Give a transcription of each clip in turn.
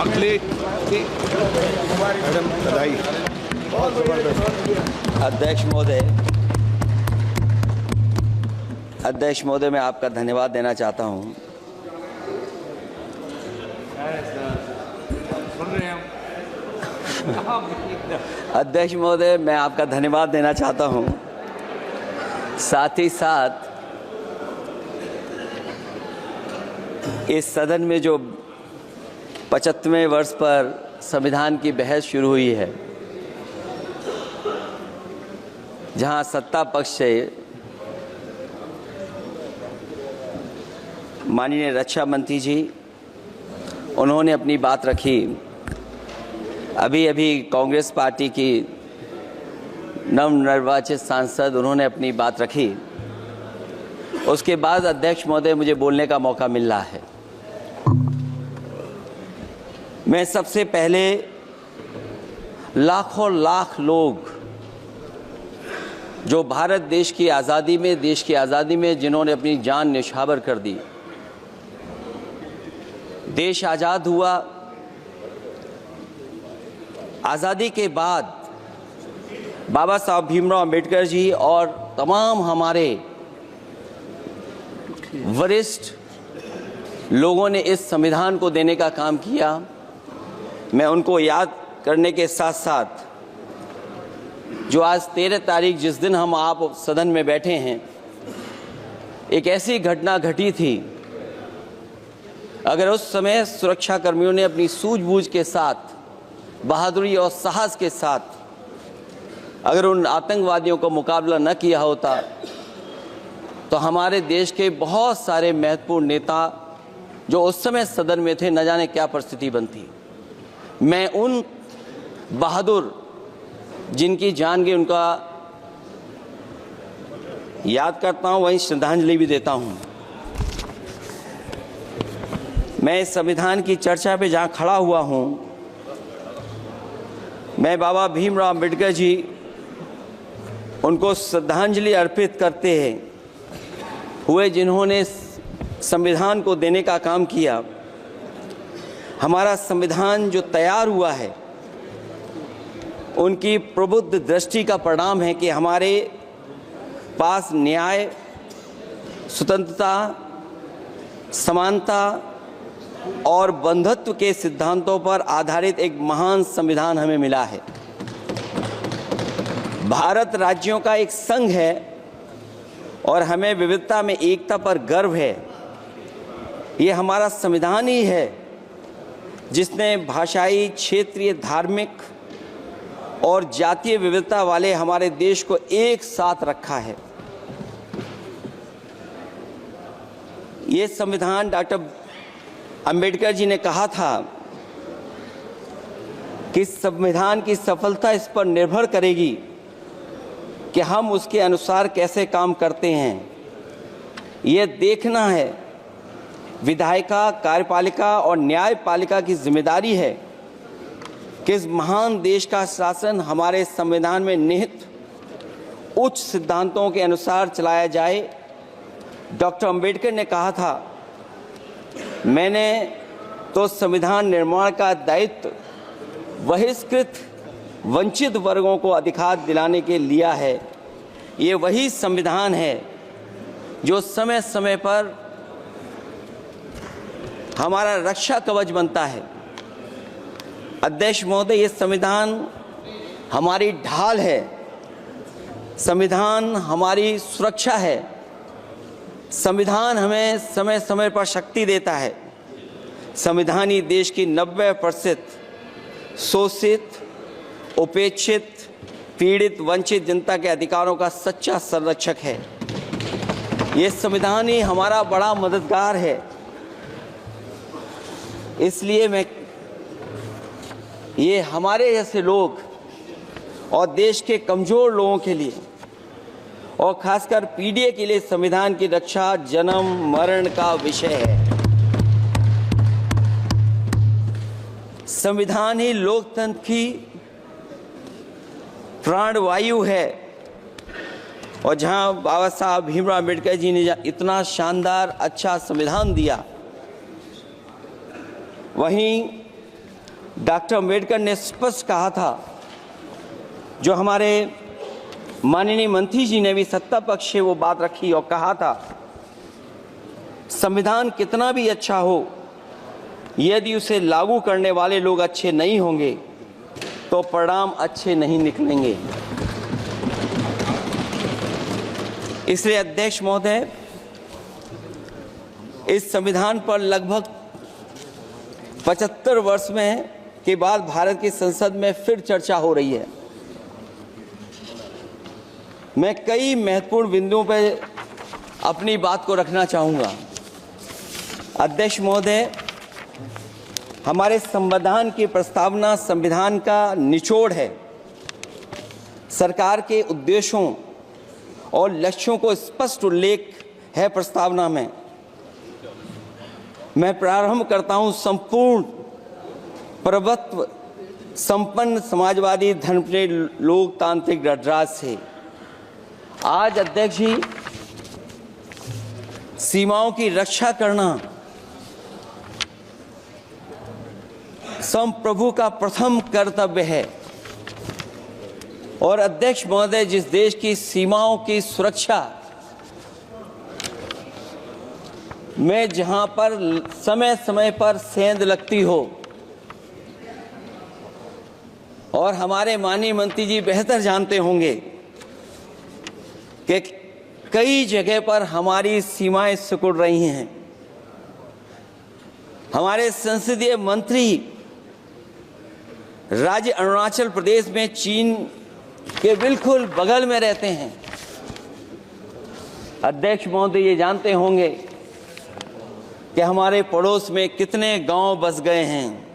Akhilesh madam बधाई। अध्यक्ष महोदय, मैं आपका धन्यवाद देना चाहता हूं। अध्यक्ष महोदय, मैं आपका धन्यवाद देना चाहता हूं। साथ ही साथ इस सदन में जो 75वें वर्ष पर संविधान की बहस शुरू हुई है, जहां सत्ता पक्ष से माननीय रक्षा मंत्री जी उन्होंने अपनी बात रखी। अभी कांग्रेस पार्टी की नवनिर्वाचित सांसद उन्होंने अपनी बात रखी। उसके बाद अध्यक्ष महोदय मुझे बोलने का मौका मिल रहा है। मैं सबसे पहले लाखों लाख लोग जो भारत देश की आज़ादी में जिन्होंने अपनी जान न्यौछावर कर दी, देश आज़ाद हुआ। आज़ादी के बाद बाबा साहब भीमराव अंबेडकर जी और तमाम हमारे वरिष्ठ लोगों ने इस संविधान को देने का काम किया। मैं उनको याद करने के साथ साथ जो आज 13 तारीख जिस दिन हम आप सदन में बैठे हैं, एक ऐसी घटना घटी थी, अगर उस समय सुरक्षा कर्मियों ने अपनी सूझबूझ के साथ, बहादुरी और साहस के साथ अगर उन आतंकवादियों को मुकाबला न किया होता तो हमारे देश के बहुत सारे महत्वपूर्ण नेता जो उस समय सदन में थे, न जाने क्या परिस्थिति बनती। मैं उन बहादुर जिनकी जान गई उनका याद करता हूं, वहीं श्रद्धांजलि भी देता हूं। मैं इस संविधान की चर्चा पे जहां खड़ा हुआ हूं, मैं बाबा भीमराव अंबेडकर जी उनको श्रद्धांजलि अर्पित करते हुए जिन्होंने संविधान को देने का काम किया। हमारा संविधान जो तैयार हुआ है, उनकी प्रबुद्ध दृष्टि का परिणाम है कि हमारे पास न्याय, स्वतंत्रता, समानता और बंधुत्व के सिद्धांतों पर आधारित एक महान संविधान हमें मिला है। भारत राज्यों का एक संघ है और हमें विविधता में एकता पर गर्व है। ये हमारा संविधान ही है जिसने भाषाई, क्षेत्रीय, धार्मिक और जातीय विविधता वाले हमारे देश को एक साथ रखा है। ये संविधान डॉक्टर अंबेडकर जी ने कहा था कि संविधान की सफलता इस पर निर्भर करेगी कि हम उसके अनुसार कैसे काम करते हैं। ये देखना है, विधायिका, कार्यपालिका और न्यायपालिका की जिम्मेदारी है कि इस महान देश का शासन हमारे संविधान में निहित उच्च सिद्धांतों के अनुसार चलाया जाए। डॉक्टर अंबेडकर ने कहा था, मैंने तो संविधान निर्माण का दायित्व बहिष्कृत वंचित वर्गों को अधिकार दिलाने के लिया है। ये वही संविधान है जो समय समय पर हमारा रक्षा कवच बनता है। अध्यक्ष महोदय, ये संविधान हमारी ढाल है, संविधान हमारी सुरक्षा है, संविधान हमें समय समय पर शक्ति देता है। संविधान ही देश की 90% शोषित, उपेक्षित, पीड़ित, वंचित जनता के अधिकारों का सच्चा संरक्षक है। ये संविधान ही हमारा बड़ा मददगार है। इसलिए ये हमारे जैसे लोग और देश के कमज़ोर लोगों के लिए और खासकर पीढ़ी के लिए संविधान की रक्षा जन्म मरण का विषय है। संविधान ही लोकतंत्र की प्राणवायु है और जहां बाबा साहब भीमराव अंबेडकर जी ने इतना शानदार अच्छा संविधान दिया, वहीं डॉक्टर अम्बेडकर ने स्पष्ट कहा था, जो हमारे माननीय मंत्री जी ने भी सत्ता पक्ष से वो बात रखी और कहा था, संविधान कितना भी अच्छा हो, यदि उसे लागू करने वाले लोग अच्छे नहीं होंगे तो परिणाम अच्छे नहीं निकलेंगे। इसलिए अध्यक्ष महोदय, इस संविधान पर लगभग 75 वर्ष में के बाद भारत की संसद में फिर चर्चा हो रही है। मैं कई महत्वपूर्ण बिंदुओं पर अपनी बात को रखना चाहूँगा। अध्यक्ष महोदय, हमारे संविधान की प्रस्तावना संविधान का निचोड़ है। सरकार के उद्देश्यों और लक्ष्यों को स्पष्ट उल्लेख है प्रस्तावना में। मैं प्रारंभ करता हूं संपूर्ण प्रभुत्व संपन्न समाजवादी धर्मप्रिय लोकतांत्रिक गणराज्य से। आज अध्यक्ष जी, सीमाओं की रक्षा करना संप्रभु का प्रथम कर्तव्य है। और अध्यक्ष महोदय, जिस देश की सीमाओं की सुरक्षा में जहां पर समय समय पर सेंध लगती हो, और हमारे माननीय मंत्री जी बेहतर जानते होंगे कि कई जगह पर हमारी सीमाएं सिकुड़ रही हैं। हमारे संसदीय मंत्री राज्य अरुणाचल प्रदेश में चीन के बिल्कुल बगल में रहते हैं। अध्यक्ष महोदय, ये जानते होंगे कि हमारे पड़ोस में कितने गांव बस गए हैं,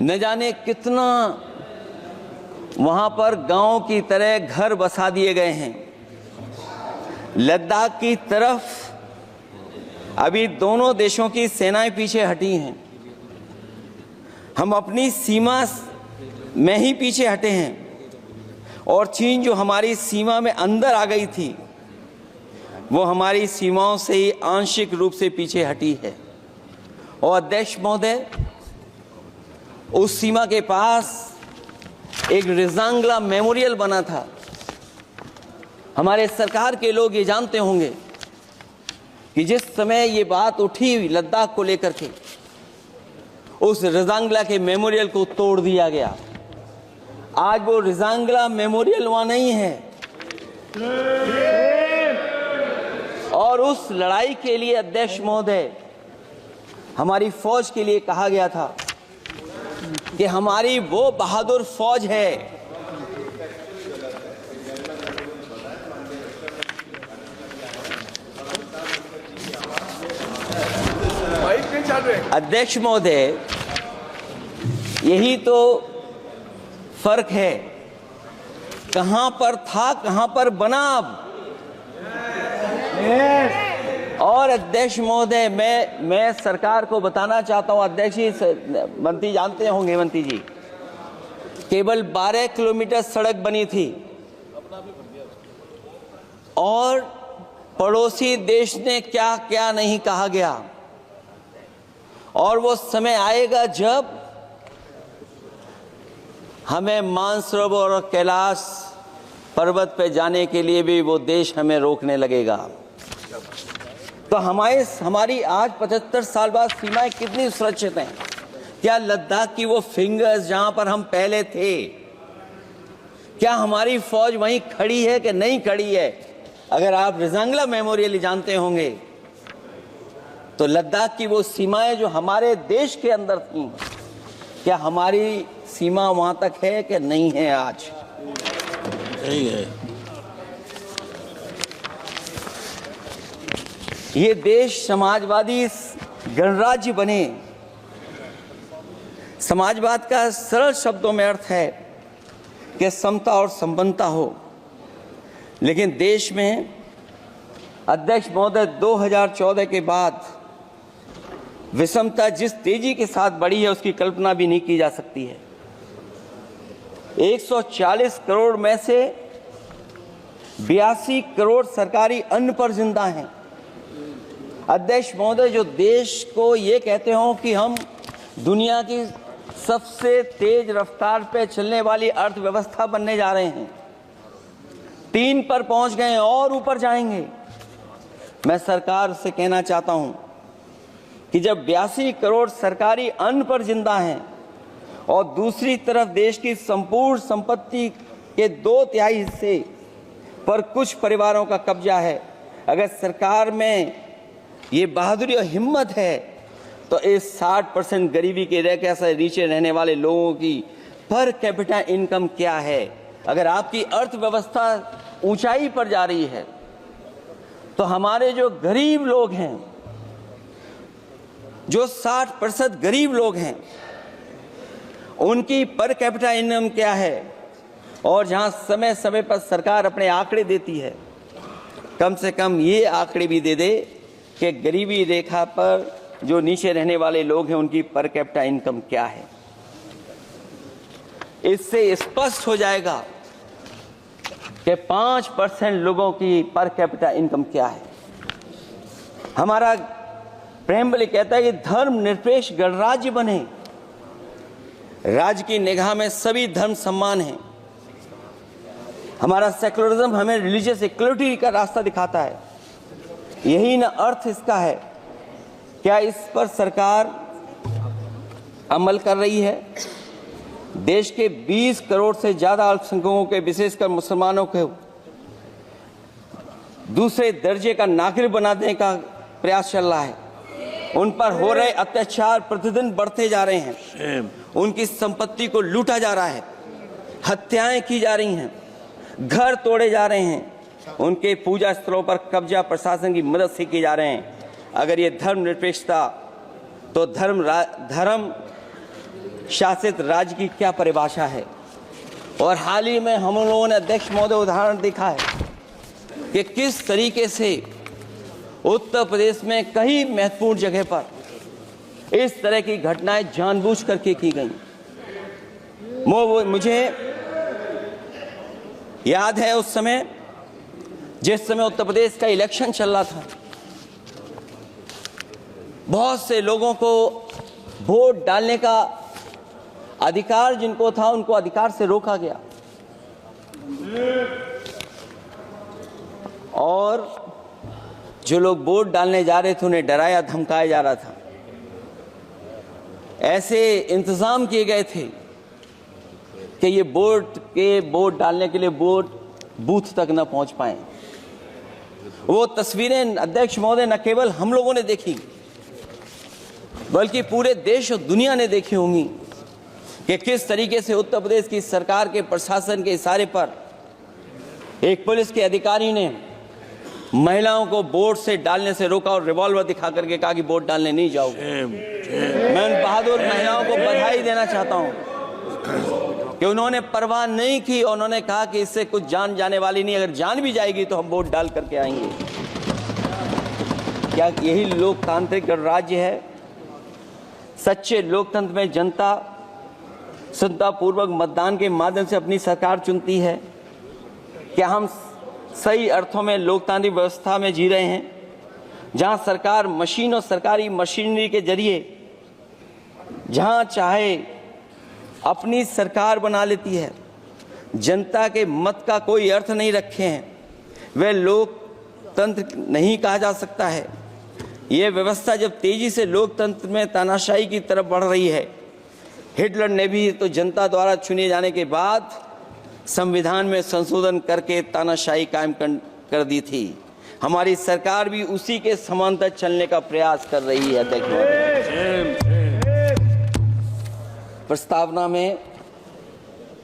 न जाने कितना वहां पर गांव की तरह घर बसा दिए गए हैं। लद्दाख की तरफ अभी दोनों देशों की सेनाएं पीछे हटी हैं। हम अपनी सीमा में ही पीछे हटे हैं, और चीन जो हमारी सीमा में अंदर आ गई थी, वो हमारी सीमाओं से ही आंशिक रूप से पीछे हटी है। और अध्यक्ष महोदय, उस सीमा के पास एक रिजांगला मेमोरियल बना था। हमारे सरकार के लोग ये जानते होंगे कि जिस समय ये बात उठी लद्दाख को लेकर के, उस रिजांगला के मेमोरियल को तोड़ दिया गया। आज वो रिजांगला मेमोरियल वहां नहीं है। और उस लड़ाई के लिए अध्यक्ष महोदय, हमारी फौज के लिए कहा गया था कि हमारी वो बहादुर फौज है अध्यक्ष महोदय, यही तो फर्क है। कहां पर था, कहां पर बना अब। और अध्यक्ष महोदय, मैं सरकार को बताना चाहता हूं, अध्यक्ष जी, मंत्री जानते होंगे, मंत्री जी, केवल 12 किलोमीटर सड़क बनी थी, और पड़ोसी देश ने क्या क्या नहीं कहा गया। और वो समय आएगा जब हमें मानसरोवर और कैलाश पर्वत पे जाने के लिए भी वो देश हमें रोकने लगेगा। तो हमारी आज 75 साल बाद सीमाएं कितनी सुरक्षित हैं। क्या लद्दाख की वो फिंगर्स जहां पर हम पहले थे, क्या हमारी फौज वहीं खड़ी है कि नहीं खड़ी है? अगर आप रिजांगला मेमोरियल जानते होंगे, तो लद्दाख की वो सीमाएं जो हमारे देश के अंदर थी, क्या हमारी सीमा वहां तक है कि नहीं है? आज सही है। ये देश समाजवादी गणराज्य बने। समाजवाद का सरल शब्दों में अर्थ है कि समता और संपन्नता हो। लेकिन देश में अध्यक्ष महोदय, 2014 के बाद विषमता जिस तेजी के साथ बढ़ी है, उसकी कल्पना भी नहीं की जा सकती है। 140 करोड़ में से 82 करोड़ सरकारी अन्न पर जिंदा हैं। अध्यक्ष महोदय, जो देश को ये कहते हो कि हम दुनिया की सबसे तेज रफ्तार पे चलने वाली अर्थव्यवस्था बनने जा रहे हैं। 3 पर पहुंच गए और ऊपर जाएंगे। मैं सरकार से कहना चाहता हूं कि जब 82 करोड़ सरकारी अन्न पर जिंदा हैं और दूसरी तरफ देश की संपूर्ण संपत्ति के 2/3 हिस्से पर कुछ परिवारों का कब्जा है, अगर सरकार में ये बहादुरी और हिम्मत है तो इस 60% गरीबी के रेखा से नीचे रहने वाले लोगों की पर कैपिटा इनकम क्या है? अगर आपकी अर्थव्यवस्था ऊंचाई पर जा रही है तो हमारे जो गरीब लोग हैं, जो 60% गरीब लोग हैं, उनकी पर कैपिटा इनकम क्या है? और जहां समय समय पर सरकार अपने आंकड़े देती है, कम से कम ये आंकड़े भी दे दे कि गरीबी रेखा पर जो नीचे रहने वाले लोग हैं उनकी पर कैपिटा इनकम क्या है। इससे स्पष्ट हो जाएगा कि 5% लोगों की पर कैपिटा इनकम क्या है। हमारा प्रेमबली कहता है कि धर्म निरपेक्ष गणराज्य बने, राज्य की निगाह में सभी धर्म समान हैं। हमारा सेकुलरिज्म हमें रिलीजियस इक्वलिटी का रास्ता दिखाता है। यही ना अर्थ इसका है। क्या इस पर सरकार अमल कर रही है? देश के 20 करोड़ से ज्यादा अल्पसंख्यकों के, विशेषकर मुसलमानों को दूसरे दर्जे का नागरिक बनाने का प्रयास चल रहा है। उन पर हो रहे अत्याचार प्रतिदिन बढ़ते जा रहे हैं। उनकी संपत्ति को लूटा जा रहा है, हत्याएं की जा रही हैं, घर तोड़े जा रहे हैं, उनके पूजा स्थलों पर कब्जा प्रशासन की मदद से किए जा रहे हैं। अगर ये धर्मनिरपेक्षता तो धर्म शासित राज्य की क्या परिभाषा है? और हाल ही में हम लोगों ने अध्यक्ष महोदय उदाहरण देखा है कि किस तरीके से उत्तर प्रदेश में कई महत्वपूर्ण जगह पर इस तरह की घटनाएं जानबूझ करके की गई। मुझे याद है उस समय, जिस समय उत्तर प्रदेश का इलेक्शन चल रहा था, बहुत से लोगों को वोट डालने का अधिकार जिनको था, उनको अधिकार से रोका गया और जो लोग वोट डालने जा रहे थे उन्हें डराया धमकाया जा रहा था। ऐसे इंतजाम किए गए थे कि ये वोट डालने के लिए वोट बूथ तक न पहुंच पाए। वो तस्वीरें अध्यक्ष महोदय न केवल हम लोगों ने देखी बल्कि पूरे देश और दुनिया ने देखी होंगी कि किस तरीके से उत्तर प्रदेश की सरकार के प्रशासन के इशारे पर एक पुलिस के अधिकारी ने महिलाओं को वोट से डालने से रोका और रिवॉल्वर दिखा करके कहा कि वोट डालने नहीं जाओगे। मैं उन बहादुर महिलाओं को बधाई देना चाहता हूं कि उन्होंने परवाह नहीं की और उन्होंने कहा कि इससे कुछ जान जाने वाली नहीं, अगर जान भी जाएगी तो हम वोट डाल करके आएंगे। क्या यही लोकतांत्रिक गणराज्य है? सच्चे लोकतंत्र में जनता संतापूर्वक मतदान के माध्यम से अपनी सरकार चुनती है। क्या हम सही अर्थों में लोकतांत्रिक व्यवस्था में जी रहे हैं, जहां सरकार मशीन और सरकारी मशीनरी के जरिए जहां चाहे अपनी सरकार बना लेती है, जनता के मत का कोई अर्थ नहीं रखे हैं, वह लोकतंत्र नहीं कहा जा सकता है। यह व्यवस्था जब तेजी से लोकतंत्र में तानाशाही की तरफ बढ़ रही है, हिटलर ने भी तो जनता द्वारा चुने जाने के बाद संविधान में संशोधन करके तानाशाही कायम कर दी थी। हमारी सरकार भी उसी के समांतर चलने का प्रयास कर रही है। प्रस्तावना में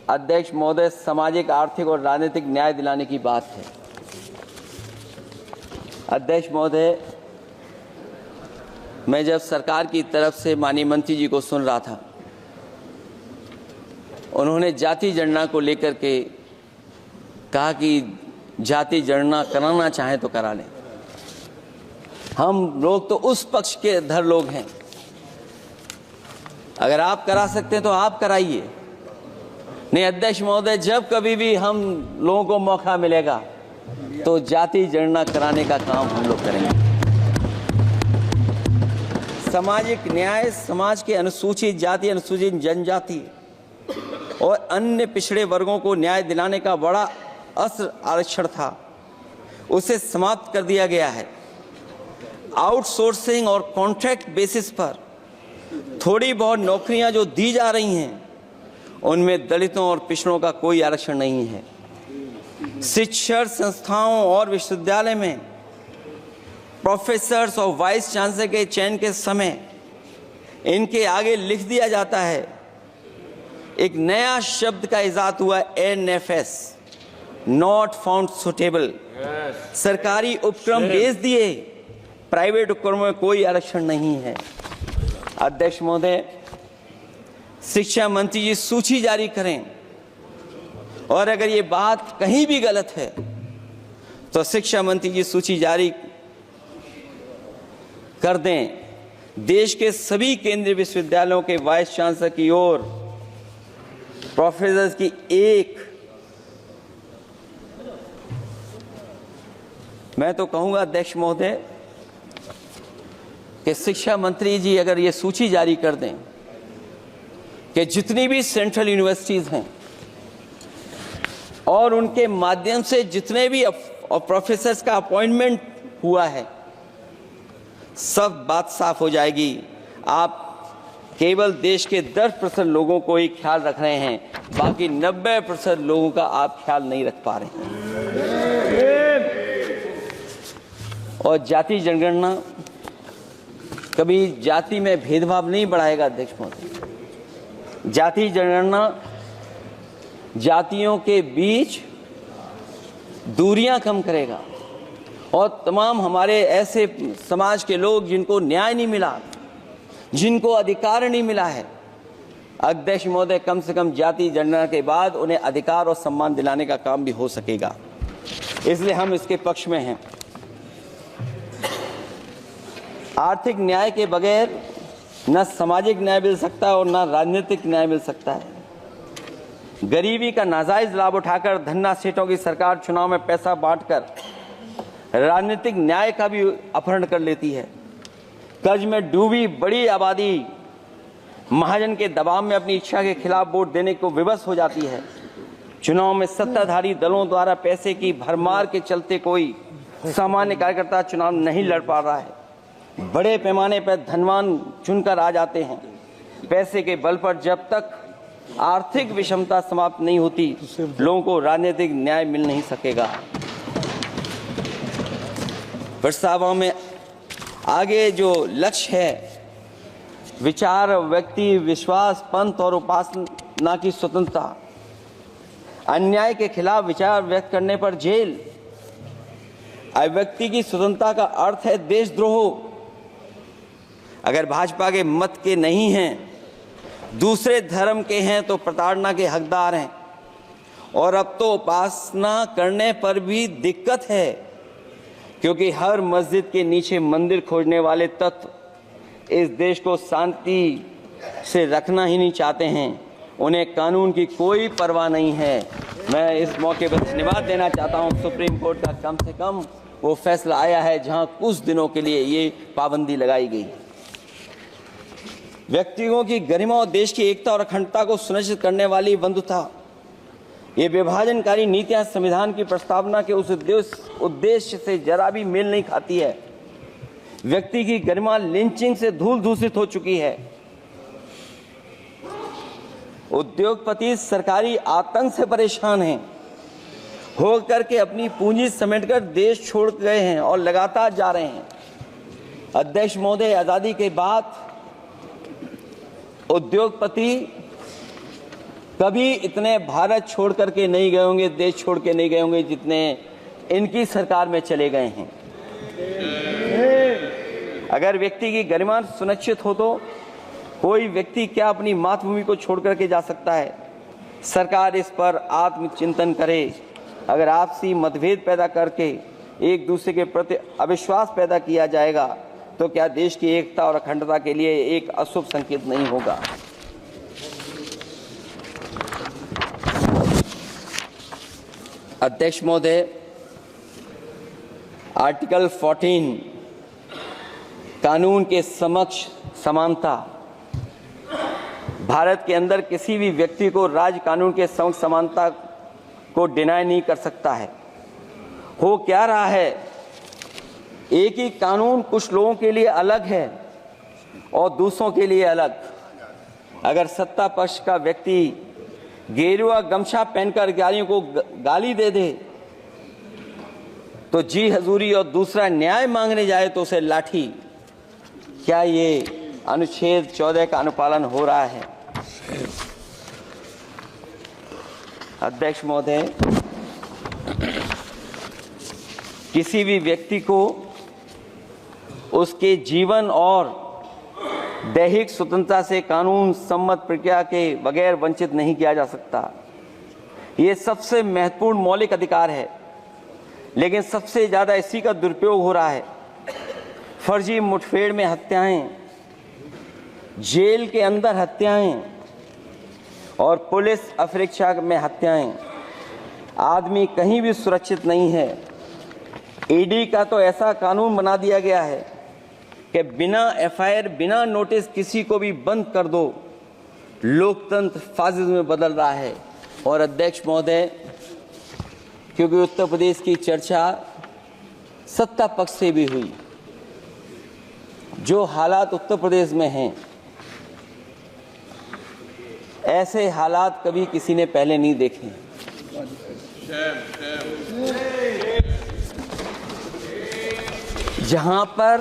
अध्यक्ष महोदय सामाजिक, आर्थिक और राजनीतिक न्याय दिलाने की बात है। अध्यक्ष महोदय, मैं जब सरकार की तरफ से माननीय मंत्री जी को सुन रहा था, उन्होंने जाति जनगणना को लेकर के कहा कि जाति जनगणना कराना चाहें तो करा लें। हम लोग तो उस पक्ष के धर लोग हैं, अगर आप करा सकते हैं तो आप कराइए। नहीं अध्यक्ष महोदय, जब कभी भी हम लोगों को मौका मिलेगा तो जाति जनगणना कराने का काम हम लोग करेंगे। सामाजिक न्याय समाज के अनुसूचित जाति, अनुसूचित जनजाति और अन्य पिछड़े वर्गों को न्याय दिलाने का बड़ा अस्त्र आरक्षण था, उसे समाप्त कर दिया गया है। आउटसोर्सिंग और कॉन्ट्रैक्ट बेसिस पर थोड़ी बहुत नौकरियां जो दी जा रही हैं, उनमें दलितों और पिछड़ों का कोई आरक्षण नहीं है। शिक्षण संस्थाओं और विश्वविद्यालय में प्रोफेसर्स और वाइस चांसलर के चयन के समय इनके आगे लिख दिया जाता है, एक नया शब्द का इजाद हुआ, NFS, नॉट फाउंड सुटेबल। सरकारी उपक्रम भेज दिए, प्राइवेट उपक्रमों में कोई आरक्षण नहीं है। अध्यक्ष महोदय, शिक्षा मंत्री जी सूची जारी करें, और अगर ये बात कहीं भी गलत है तो शिक्षा मंत्री जी सूची जारी कर दें। देश के सभी केंद्रीय विश्वविद्यालयों के वाइस चांसलर की ओर प्रोफेसर की एक, मैं तो कहूंगा अध्यक्ष महोदय कि शिक्षा मंत्री जी अगर ये सूची जारी कर दें कि जितनी भी सेंट्रल यूनिवर्सिटीज हैं और उनके माध्यम से जितने भी प्रोफेसर्स का अपॉइंटमेंट हुआ है, सब बात साफ हो जाएगी। आप केवल देश के 10% लोगों को ही ख्याल रख रहे हैं, बाकी 90% लोगों का आप ख्याल नहीं रख पा रहे हैं। और जाति जनगणना कभी जाति में भेदभाव नहीं बढ़ाएगा अध्यक्ष महोदय। जाति जनगणना जातियों के बीच दूरियां कम करेगा और तमाम हमारे ऐसे समाज के लोग जिनको न्याय नहीं मिला, जिनको अधिकार नहीं मिला है, अध्यक्ष महोदय, कम से कम जाति जनगणना के बाद उन्हें अधिकार और सम्मान दिलाने का काम भी हो सकेगा। इसलिए हम इसके पक्ष में हैं। आर्थिक न्याय के बगैर न सामाजिक न्याय मिल सकता है और न राजनीतिक न्याय मिल सकता है। गरीबी का नाजायज लाभ उठाकर धन्ना सेठों की सरकार चुनाव में पैसा बांटकर राजनीतिक न्याय का भी अपहरण कर लेती है। कर्ज में डूबी बड़ी आबादी महाजन के दबाव में अपनी इच्छा के खिलाफ वोट देने को विवश हो जाती है। चुनाव में सत्ताधारी दलों द्वारा पैसे की भरमार के चलते कोई सामान्य कार्यकर्ता चुनाव नहीं लड़ पा रहा है। बड़े पैमाने पर धनवान चुनकर आ जाते हैं। पैसे के बल पर जब तक आर्थिक विषमता समाप्त नहीं होती, लोगों को राजनीतिक न्याय मिल नहीं सकेगा। प्रस्तावों में आगे जो लक्ष्य है, विचार, व्यक्ति, विश्वास, पंथ और उपासना की स्वतंत्रता, अन्याय के खिलाफ विचार व्यक्त करने पर जेल, अभिव्यक्ति की स्वतंत्रता का अर्थ है देशद्रोह। अगर भाजपा के मत के नहीं हैं, दूसरे धर्म के हैं तो प्रताड़ना के हकदार हैं। और अब तो उपासना करने पर भी दिक्कत है, क्योंकि हर मस्जिद के नीचे मंदिर खोजने वाले तत्व इस देश को शांति से रखना ही नहीं चाहते हैं। उन्हें कानून की कोई परवाह नहीं है। मैं इस मौके पर धन्यवाद देना चाहता हूं सुप्रीम कोर्ट का, कम से कम वो फैसला आया है जहां कुछ दिनों के लिए ये पाबंदी लगाई गई। व्यक्तियों की गरिमा और देश की एकता और अखंडता को सुनिश्चित करने वाली बंधुता, ये विभाजनकारी नीतियां संविधान की प्रस्तावना के उस उद्देश्य से जरा भी मेल नहीं खाती है। व्यक्ति की गरिमा लिंचिंग से धूल दूषित हो चुकी है। उद्योगपति सरकारी आतंक से परेशान हैं, हो करके अपनी पूंजी समेटकर देश छोड़ गए हैं और लगातार जा रहे हैं। अध्यक्ष महोदय, आजादी के बाद उद्योगपति कभी इतने भारत छोड़ करके नहीं गए होंगे, देश छोड़ के नहीं गए होंगे जितने इनकी सरकार में चले गए हैं। अगर व्यक्ति की गरिमा सुनिश्चित हो तो कोई व्यक्ति क्या अपनी मातृभूमि को छोड़ करके जा सकता है। सरकार इस पर आत्मचिंतन करे। अगर आपसी मतभेद पैदा करके एक दूसरे के प्रति अविश्वास पैदा किया जाएगा तो क्या देश की एकता और अखंडता के लिए एक अशुभ संकेत नहीं होगा। अध्यक्ष महोदय, आर्टिकल 14 कानून के समक्ष समानता। भारत के अंदर किसी भी व्यक्ति को राज कानून के समक्ष समानता को डिनाई नहीं कर सकता है। हो क्या रहा है, एक ही कानून कुछ लोगों के लिए अलग है और दूसरों के लिए अलग। अगर सत्ता पक्ष का व्यक्ति गेरुआ गमछा पहनकर गालियों को गाली दे दे तो जी हजूरी और दूसरा न्याय मांगने जाए तो उसे लाठी। क्या ये अनुच्छेद 14 का अनुपालन हो रहा है? अध्यक्ष महोदय, किसी भी व्यक्ति को उसके जीवन और दैहिक स्वतंत्रता से कानून सम्मत प्रक्रिया के बगैर वंचित नहीं किया जा सकता। ये सबसे महत्वपूर्ण मौलिक अधिकार है, लेकिन सबसे ज्यादा इसी का दुरुपयोग हो रहा है। फर्जी मुठभेड़ में हत्याएं, जेल के अंदर हत्याएं और पुलिस अफरीक्षा में हत्याएं। आदमी कहीं भी सुरक्षित नहीं है। ईडी का तो ऐसा कानून बना दिया गया है कि बिना एफआईआर, बिना नोटिस किसी को भी बंद कर दो। लोकतंत्र फासिज्म में बदल रहा है। और अध्यक्ष महोदय, क्योंकि उत्तर प्रदेश की चर्चा सत्ता पक्ष से भी हुई, जो हालात उत्तर प्रदेश में हैं, ऐसे हालात कभी किसी ने पहले नहीं देखे। जहां पर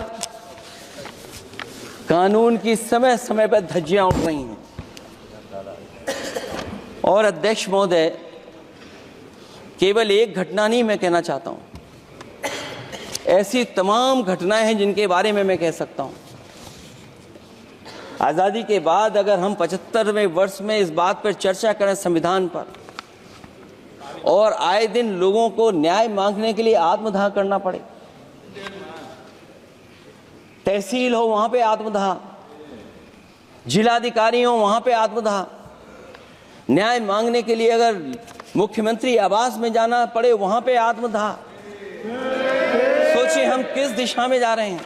कानून की समय समय पर धज्जियां उठ रही हैं। और अध्यक्ष महोदय, केवल एक घटना नहीं मैं कहना चाहता हूं, ऐसी तमाम घटनाएं हैं जिनके बारे में मैं कह सकता हूं। आजादी के बाद अगर हम 75वें वर्ष में इस बात पर चर्चा करें संविधान पर, और आए दिन लोगों को न्याय मांगने के लिए आत्मदाह करना पड़े, तहसील हो वहां पे आत्मदाह, जिलाधिकारी हो वहां पे आत्मदाह, न्याय मांगने के लिए अगर मुख्यमंत्री आवास में जाना पड़े वहां पे आत्मदाह। सोचिए हम किस दिशा में जा रहे हैं।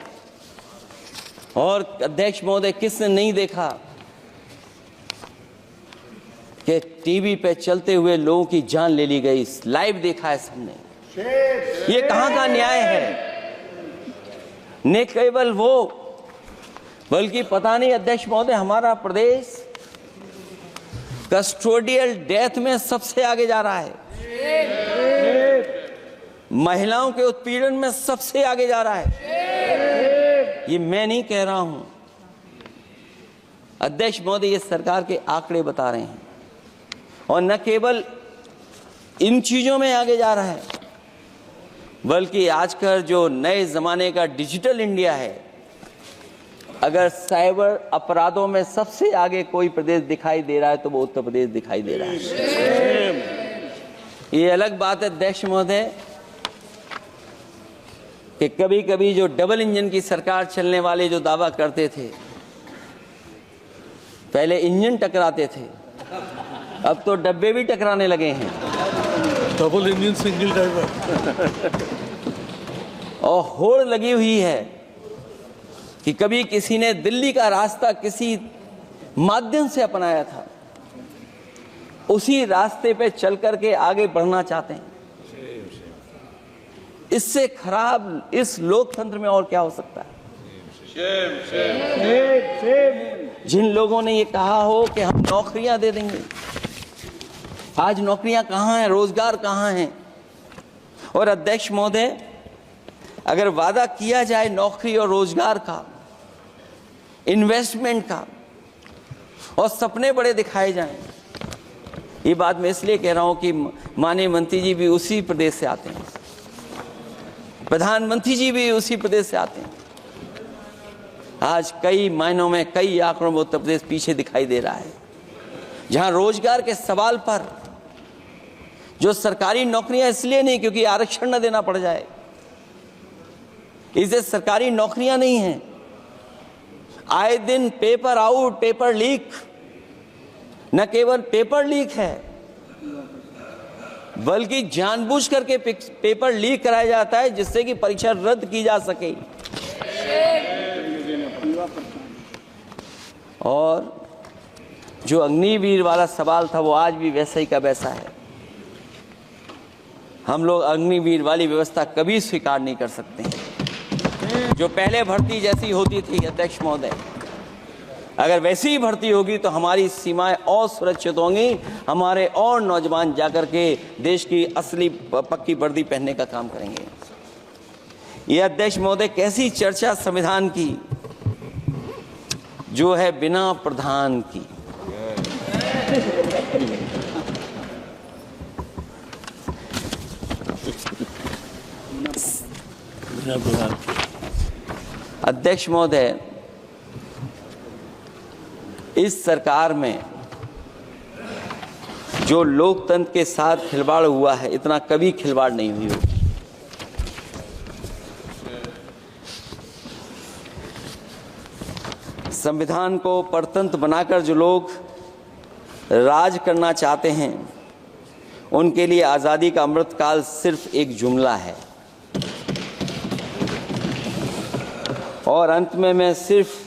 और अध्यक्ष महोदय, किसने नहीं देखा कि टीवी पे चलते हुए लोगों की जान ले ली गई? लाइव देखा है सबने। ये कहां का न्याय है? न केवल वो, बल्कि पता नहीं अध्यक्ष महोदय, हमारा प्रदेश कस्टोडियल डेथ में सबसे आगे जा रहा है। महिलाओं के उत्पीड़न में सबसे आगे जा रहा है। ये मैं नहीं कह रहा हूं अध्यक्ष महोदय, ये सरकार के आंकड़े बता रहे हैं। और न केवल इन चीजों में आगे जा रहा है, बल्कि आजकल जो नए जमाने का डिजिटल इंडिया है, अगर साइबर अपराधों में सबसे आगे कोई प्रदेश दिखाई दे रहा है तो वो उत्तर प्रदेश दिखाई दे रहा है। ये अलग बात है अध्यक्ष महोदय कि कभी कभी जो डबल इंजन की सरकार चलने वाले जो दावा करते थे, पहले इंजन टकराते थे, अब तो डब्बे भी टकराने लगे हैं। Double engine single driver. और होड़ लगी हुई है कि कभी किसी ने दिल्ली का रास्ता किसी माध्यम से अपनाया था, उसी रास्ते पे चल करके आगे बढ़ना चाहते हैं। इससे खराब इस लोकतंत्र में और क्या हो सकता है? जिन लोगों ने ये कहा हो कि हम नौकरियां दे देंगे, आज नौकरियां कहां हैं? रोजगार कहां हैं? और अध्यक्ष महोदय, अगर वादा किया जाए नौकरी और रोजगार का, इन्वेस्टमेंट का, और सपने बड़े दिखाए जाएं, ये बात मैं इसलिए कह रहा हूं कि माननीय मंत्री जी भी उसी प्रदेश से आते हैं, प्रधानमंत्री जी भी उसी प्रदेश से आते हैं। आज कई मायनों में, कई आंकड़ों में उत्तर प्रदेश पीछे दिखाई दे रहा है। जहां रोजगार के सवाल पर जो सरकारी नौकरियां इसलिए नहीं क्योंकि आरक्षण न देना पड़ जाए, इसे सरकारी नौकरियां नहीं हैं। आए दिन पेपर आउट, पेपर लीक, न केवल पेपर लीक है बल्कि जानबूझ करके पेपर लीक कराया जाता है जिससे कि परीक्षा रद्द की जा सके। और जो अग्निवीर वाला सवाल था वो आज भी वैसा ही का वैसा है। हम लोग अग्निवीर वाली व्यवस्था कभी स्वीकार नहीं कर सकते हैं। जो पहले भर्ती जैसी होती थी अध्यक्ष महोदय, अगर वैसी ही भर्ती होगी तो हमारी सीमाएं और सुरक्षित होंगी, हमारे और नौजवान जाकर के देश की असली पक्की वर्दी पहनने का काम करेंगे। ये अध्यक्ष महोदय कैसी चर्चा संविधान की जो है बिना प्रधान की। अध्यक्ष महोदय, इस सरकार में जो लोकतंत्र के साथ खिलवाड़ हुआ है, इतना कभी खिलवाड़ नहीं हुई होगी। संविधान को परतंत्र बनाकर जो लोग राज करना चाहते हैं, उनके लिए आज़ादी का अमृतकाल सिर्फ एक जुमला है। और अंत में मैं सिर्फ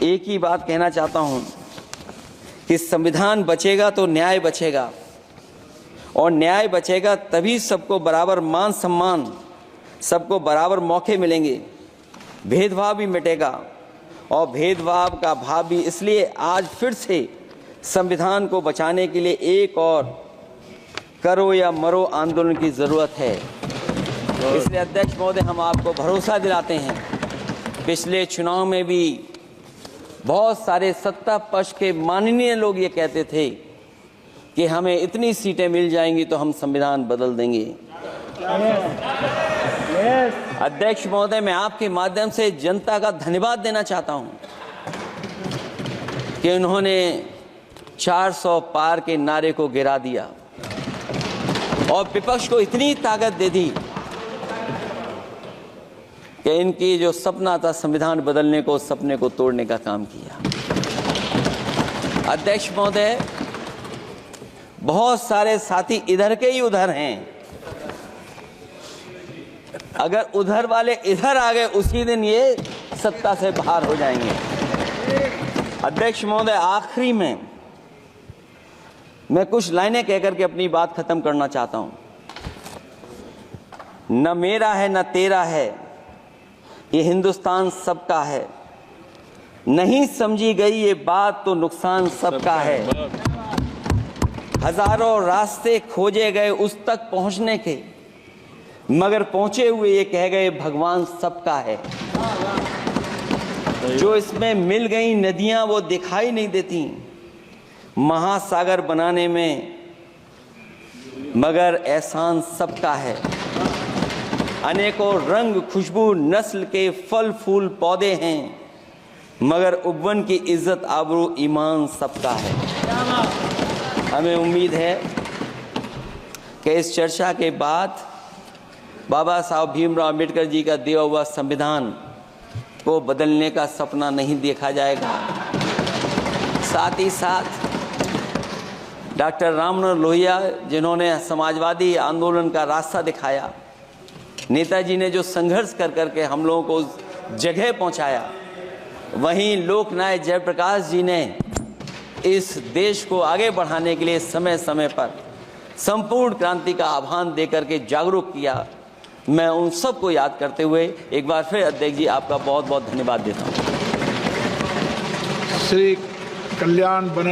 एक ही बात कहना चाहता हूं कि संविधान बचेगा तो न्याय बचेगा, और न्याय बचेगा तभी सबको बराबर मान सम्मान, सबको बराबर मौके मिलेंगे, भेदभाव भी मिटेगा। और भेदभाव का भाव भी इसलिए आज फिर से संविधान को बचाने के लिए एक और करो या मरो आंदोलन की ज़रूरत है। इसलिए अध्यक्ष महोदय, हम आपको भरोसा दिलाते हैं, पिछले चुनाव में भी बहुत सारे सत्ता पक्ष के माननीय लोग ये कहते थे कि हमें इतनी सीटें मिल जाएंगी तो हम संविधान बदल देंगे। अध्यक्ष महोदय, मैं आपके माध्यम से जनता का धन्यवाद देना चाहता हूं कि उन्होंने 400 पार के नारे को गिरा दिया और विपक्ष को इतनी ताकत दे दी कि इनकी जो सपना था संविधान बदलने को, उस सपने को तोड़ने का काम किया। अध्यक्ष महोदय, बहुत सारे साथी इधर के ही उधर हैं, अगर उधर वाले इधर आ गए उसी दिन ये सत्ता से बाहर हो जाएंगे। अध्यक्ष महोदय, आखिरी में मैं कुछ लाइनें कहकर के अपनी बात खत्म करना चाहता हूं। न मेरा है न तेरा है, ये हिंदुस्तान सबका है। नहीं समझी गई ये बात तो नुकसान सबका है। हजारों रास्ते खोजे गए उस तक पहुंचने के, मगर पहुंचे हुए ये कह गए भगवान सबका है। जो इसमें मिल गई नदियां वो दिखाई नहीं देती महासागर बनाने में, मगर एहसान सबका है। अनेकों रंग खुशबू नस्ल के फल फूल पौधे हैं, मगर उपवन की इज्जत आबरू ईमान सबका है। हमें उम्मीद है कि इस चर्चा के बाद बाबा साहब भीमराव अम्बेडकर जी का दिया हुआ संविधान को बदलने का सपना नहीं देखा जाएगा। साथ ही साथ डॉक्टर राममनोहर लोहिया, जिन्होंने समाजवादी आंदोलन का रास्ता दिखाया, नेताजी ने जो संघर्ष कर करके हम लोगों को उस जगह पहुंचाया, वहीं लोकनायक जयप्रकाश जी ने इस देश को आगे बढ़ाने के लिए समय समय पर संपूर्ण क्रांति का आह्वान देकर के जागरूक किया। मैं उन सबको याद करते हुए एक बार फिर अध्यक्ष जी आपका बहुत बहुत धन्यवाद देता हूँ। श्री कल्याण बनर्जी।